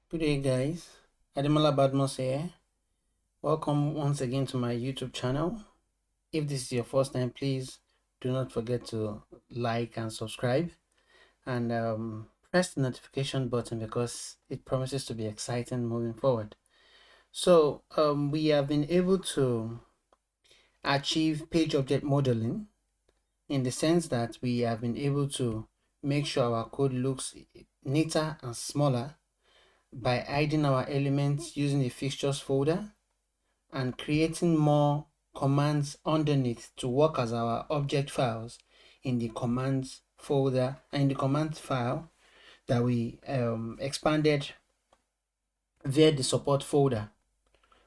Good day, guys. Ademola Badmos here. Welcome once again to my YouTube channel. If this is your first time, please do not forget to like and subscribe and press the notification button because it promises to be exciting moving forward. So we have been able to achieve page object modeling in the sense that we have been able to make sure our code looks neater and smaller by hiding our elements using the fixtures folder and creating more commands underneath to work as our object files in the commands folder and in the command file that we expanded via the support folder.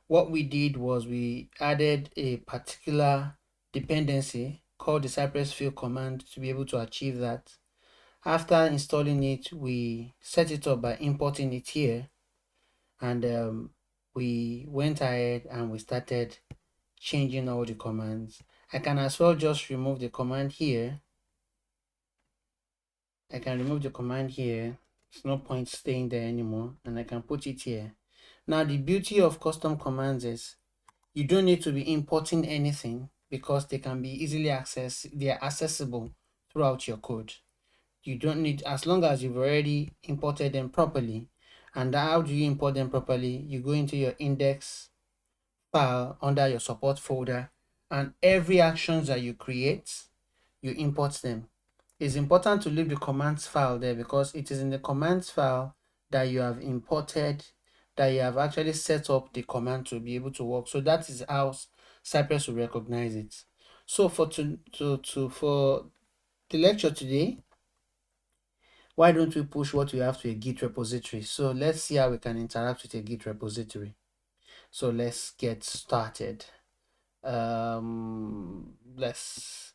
What we did was we added a particular dependency called the Cypress field command to be able to achieve that. After installing it, we set it up by importing it here, and we went ahead and we started changing all the commands. I can as well just remove the command here. I can remove the command here. There's no point staying there anymore, and I can put it here. Now, the beauty of custom commands is you don't need to be importing anything because they can be easily accessed. They are accessible throughout your code. You don't need, as long as you've already imported them properly. And how do you import them properly? You go into your index file under your support folder, and every actions that you create, you import them. It's important to leave the commands file there because it is in the commands file that you have imported, that you have actually set up the command to be able to work. So that is how Cypress will recognize it. So for for the lecture today, why don't we push what we have to a Git repository? So let's see how we can interact with a Git repository. So let's get started. Let's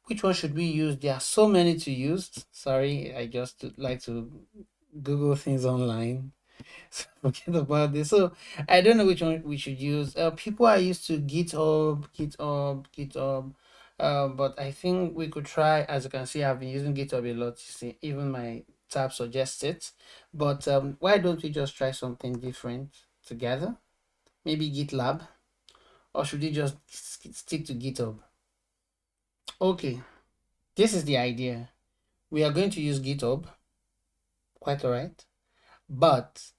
Which one should we use? There are so many to use. Sorry, I just like to Google things online. So forget about this. So I don't know which one we should use. People are used to GitHub. But I think we could try. As you can see, I've been using GitHub a lot. You see, even my tab suggests it. But why don't we just try something different together? Maybe GitLab, or should we just stick to GitHub? Okay, this is the idea. We are going to use GitHub, quite all right. But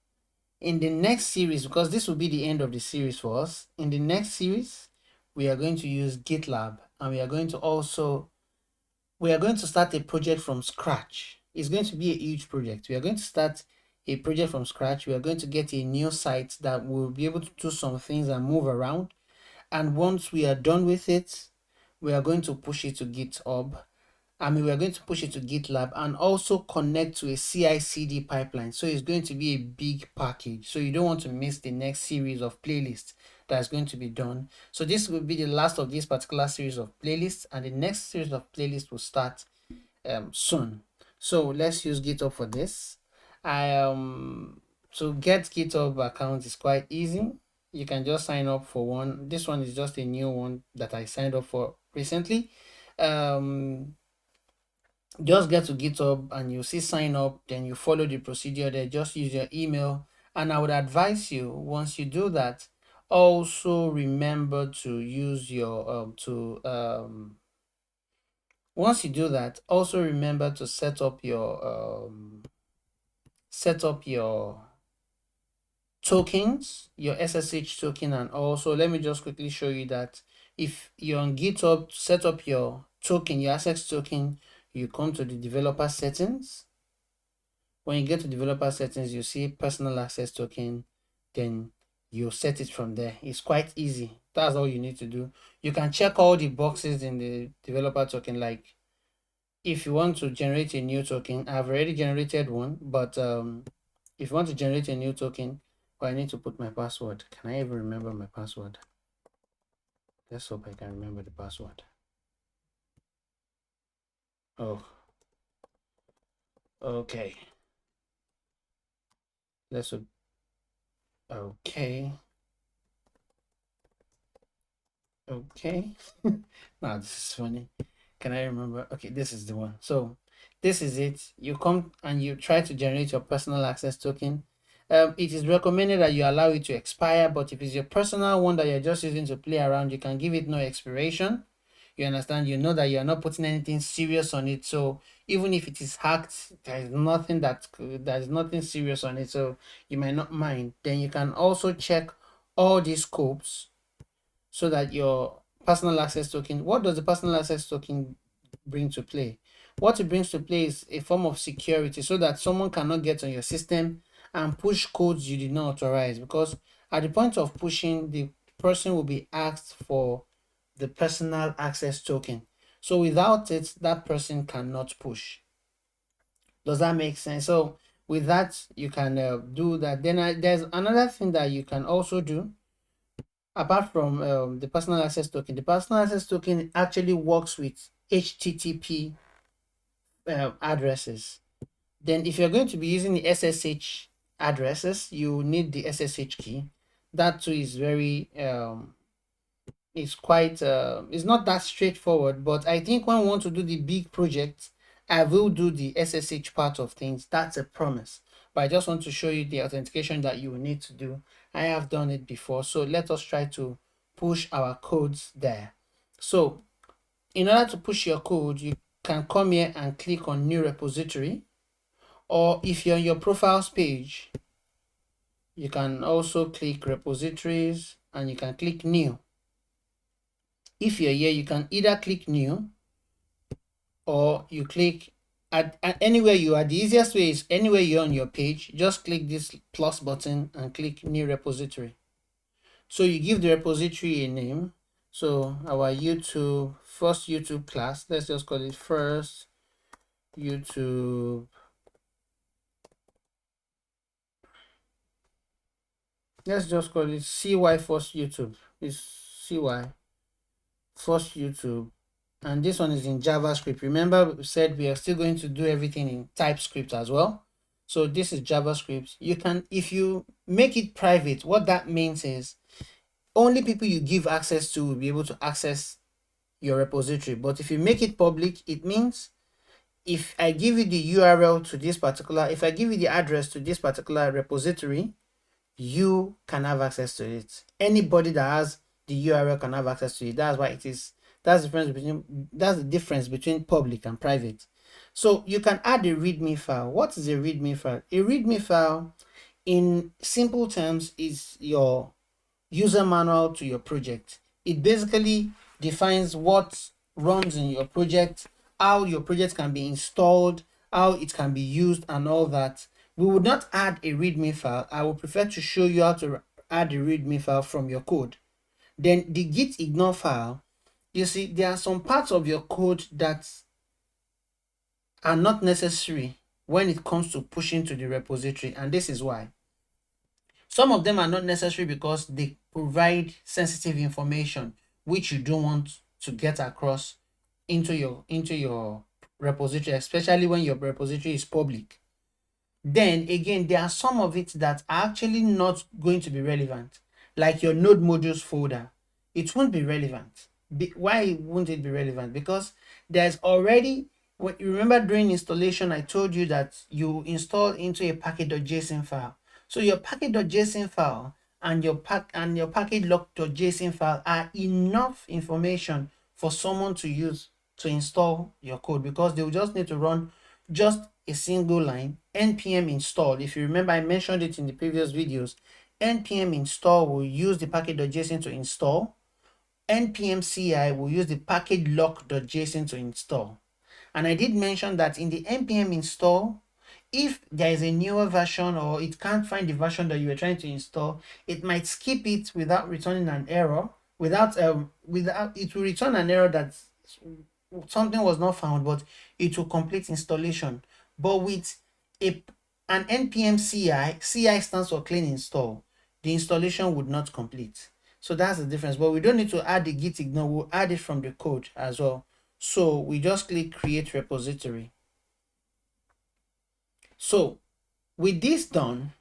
in the next series, because this will be the end of the series for us, in the next series, we are going to use GitLab, and we are going to start a project from scratch. It's going to be a huge project. We are going to start a project from scratch. We are going to get a new site that will be able to do some things and move around. And once we are done with it, we are going to push it to GitHub. We are going to push it to GitLab and also connect to a CI/CD pipeline. So it's going to be a big package. So you don't want to miss the next series of playlists that's going to be done. So this will be the last of this particular series of playlists, and the next series of playlists will start soon. So let's use GitHub for this. To get GitHub account is quite easy. You can just sign up for one. This one is just a new one that I signed up for recently. Just get to GitHub and you see sign up, then you follow the procedure there. Just use your email, and I would advise you, once you do that, also remember to use your once you do that, also remember to set up your tokens, your SSH token. And also, let me just quickly show you that if you're on GitHub, set up your token, your access token, you come to the developer settings. When you get to developer settings, you see personal access token, then you set it from there. It's quite easy. That's all you need to do. You can check all the boxes in the developer token, like if you want to generate a new token. I've already generated one, but if you want to generate a new token, well, I need to put my password. Can I even remember my password? Let's hope I can remember the password. Oh, okay. Let's hope. Okay. Okay. Now this is funny. Can I remember? Okay, this is the one. So this is it. You come and you try to generate your personal access token, It is recommended that you allow it to expire, but if it's your personal one that you're just using to play around, you can give it no expiration. You understand? You know that you're not putting anything serious on it. So even if it is hacked, there's nothing serious on it. So you might not mind. Then you can also check all these scopes so that your personal access token, what does the personal access token bring to play? What it brings to play is a form of security so that someone cannot get on your system and push codes you did not authorize, because at the point of pushing, the person will be asked for the personal access token. So without it, that person cannot push. Does that make sense? So with that, you can do that. Then there's another thing that you can also do apart from the personal access token. The personal access token actually works with HTTP addresses. Then if you're going to be using the SSH addresses, you need the SSH key. That too is very it's quite it's not that straightforward, but I think when we want to do the big project, I will do the SSH part of things. That's a promise. But I just want to show you the authentication that you will need to do. I have done it before, so let us try to push our codes there. So in order to push your code, you can come here and click on new repository, or if you're on your profiles page, you can also click repositories and you can click new. If you're here, you can either click new or you click at anywhere you are. The easiest way is anywhere you're on your page, just click this plus button and click new repository. So you give the repository a name. So our first YouTube class, let's just call it first YouTube. Let's just call it CY first YouTube. It's CY first YouTube. And this one is in JavaScript. Remember, we said we are still going to do everything in TypeScript as well. So this is JavaScript. You can, if you make it private, what that means is only people you give access to will be able to access your repository. But if you make it public, it means if I give you the URL to this particular, if I give you the address to this particular repository, you can have access to it. Anybody that has the URL can have access to it. That's why it is, that's the difference between public and private. So you can add a readme file. What is a readme file? A readme file, in simple terms, is your user manual to your project. It basically defines what runs in your project, how your project can be installed, how it can be used, and all that. We would not add a readme file. I would prefer to show you how to add a readme file from your code. Then the Git Ignore file, you see, there are some parts of your code that are not necessary when it comes to pushing to the repository, and this is why. Some of them are not necessary because they provide sensitive information which you don't want to get across into your repository, especially when your repository is public. Then again, there are some of it that are actually not going to be relevant, like your node modules folder. It won't be relevant. Why won't it be relevant? Because there's already, you remember during installation, I told you that you install into a package.json file. So your package.json file and your package lock.json file are enough information for someone to use to install your code, because they will just need to run just a single line npm install. If you remember, I mentioned it in the previous videos. Npm install will use the package.json to install. npm ci will use the package lock.json to install. And I did mention that in the npm install, if there is a newer version or it can't find the version that you were trying to install, it might skip it without returning an error. Without it will return an error that something was not found, but it will complete installation. But with an npm ci stands for clean install, the installation would not complete. So that's the difference. But we don't need to add the git ignore, we'll add it from the code as well. So we just click create repository. So with this done,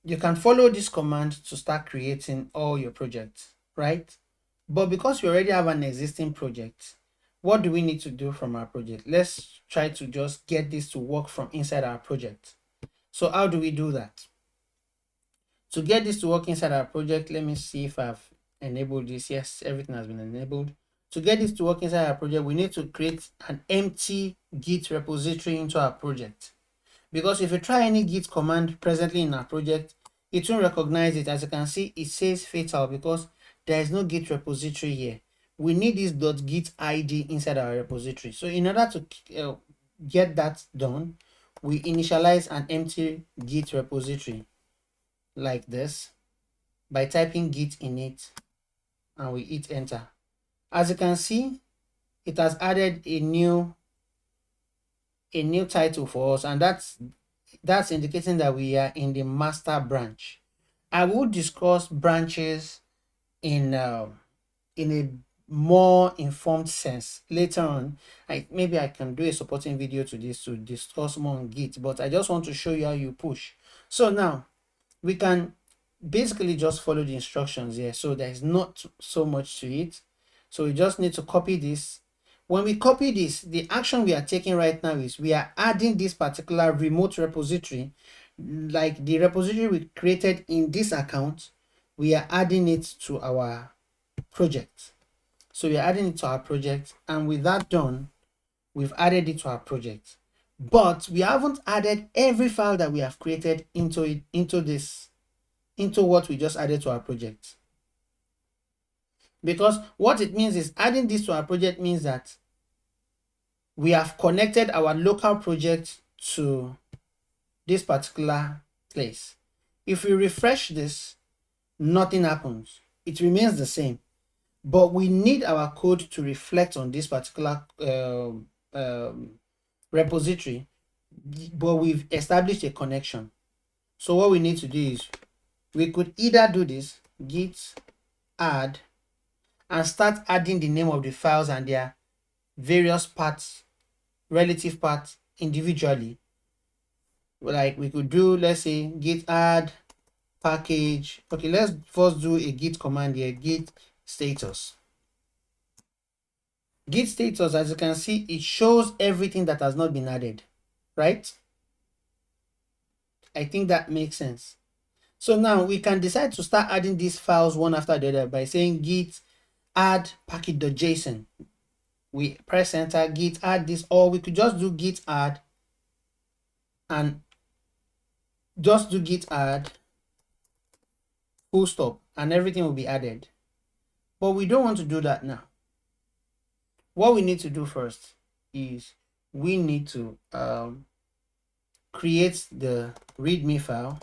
you can follow this command to start creating all your projects, right? But because we already have an existing project, what do we need to do from our project? Let's try to just get this to work from inside our project. So how do we do that? To get this to work inside our project, let me see if I've enabled this. Yes, everything has been enabled. To get this to work inside our project, we need to create an empty Git repository into our project. Because if you try any Git command presently in our project, it won't recognize it. As you can see, it says fatal because there is no Git repository here. We need this .git ID inside our repository. So in order to get that done, we initialize an empty Git repository like this by typing git init and we hit enter. As you can see, it has added a new title for us, and that's indicating that we are in the master branch. I will discuss branches in a more informed sense later on. Maybe I can do a supporting video to this to discuss more on Git, but I just want to show you how you push. So now we can basically just follow the instructions here. So there's not so much to it. So we just need to copy this. When we copy this, the action we are taking right now is we are adding this particular remote repository, like the repository we created in this account, we are adding it to our project. So we are adding it to our project, and with that done, we've added it to our project. But we haven't added every file that we have created into what we just added to our project. Because what it means is adding this to our project means that we have connected our local project to this particular place. If we refresh this, nothing happens. It remains the same. But we need our code to reflect on this particular repository, but we've established a connection. So what we need to do is we could either do this git add and start adding the name of the files and their various parts, relative parts individually. Like we could do, let's say, git add package. Okay, let's first do a git command here, git status. Git status, as you can see, it shows everything that has not been added, right? I think that makes sense. So now we can decide to start adding these files one after the other by saying git add package.json. We press enter, git add this, or we could just do git add and just do git add full stop and everything will be added. But we don't want to do that now. What we need to do first is we need to create the readme file,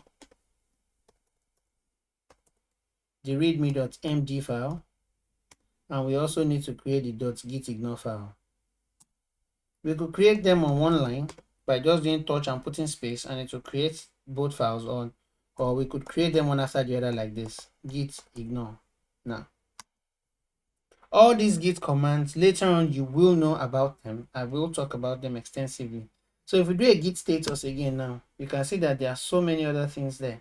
the readme.md file, and we also need to create the .git ignore file. We could create them on one line by just doing touch and putting space, and it will create both files on, or we could create them one after the other like this, git ignore. Now, all these git commands, later on you will know about them. I will talk about them extensively. So if we do a git status again now, you can see that there are so many other things there.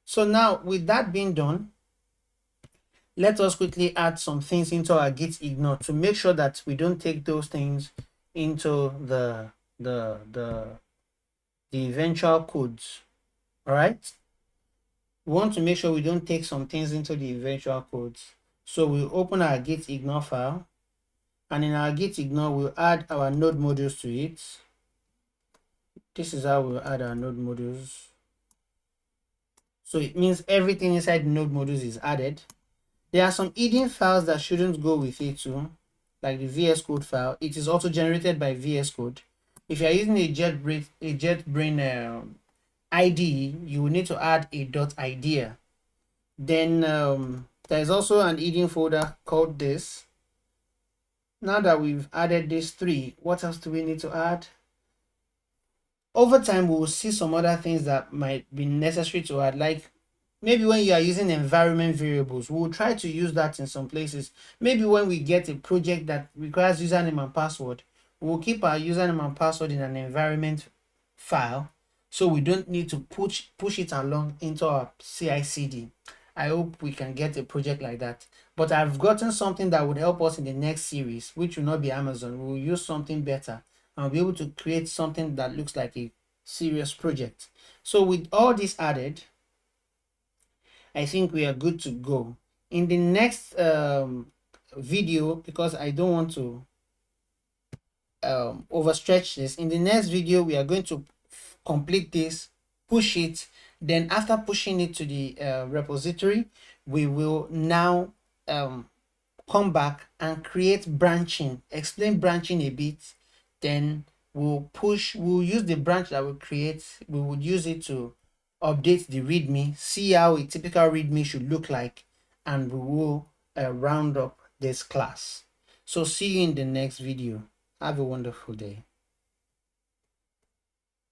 So now with that being done, let us quickly add some things into our git ignore to make sure that we don't take those things into the eventual codes. All right, we want to make sure we don't take some things into the eventual codes. So we open our git ignore file, and in our git ignore we'll add our node modules to it. This is how we'll add our node modules. So it means everything inside node modules is added. There are some hidden files that shouldn't go with it too, like the VS Code file. It is also generated by VS Code. If you are using a JetBrains IDE, you will need to add a .idea. Then there is also an hidden folder called this. Now that we've added these three, what else do we need to add? Over time, we will see some other things that might be necessary to add, like maybe when you are using environment variables, we'll try to use that in some places. Maybe when we get a project that requires username and password, we'll keep our username and password in an environment file, so we don't need to push it along into our CI/CD. I hope we can get a project like that. But I've gotten something that would help us in the next series, which will not be Amazon. We'll use something better and we'll be able to create something that looks like a serious project. So with all this added, I think we are good to go. In the next video, because I don't want to overstretch this, in the next video we are going to complete this, push it, then after pushing it to the repository, we will now come back and create branching, explain branching a bit, then we'll use the branch that we create, we would use it to update the readme, see how a typical readme should look like, and we will round up this class. So see you in the next video. Have a wonderful day.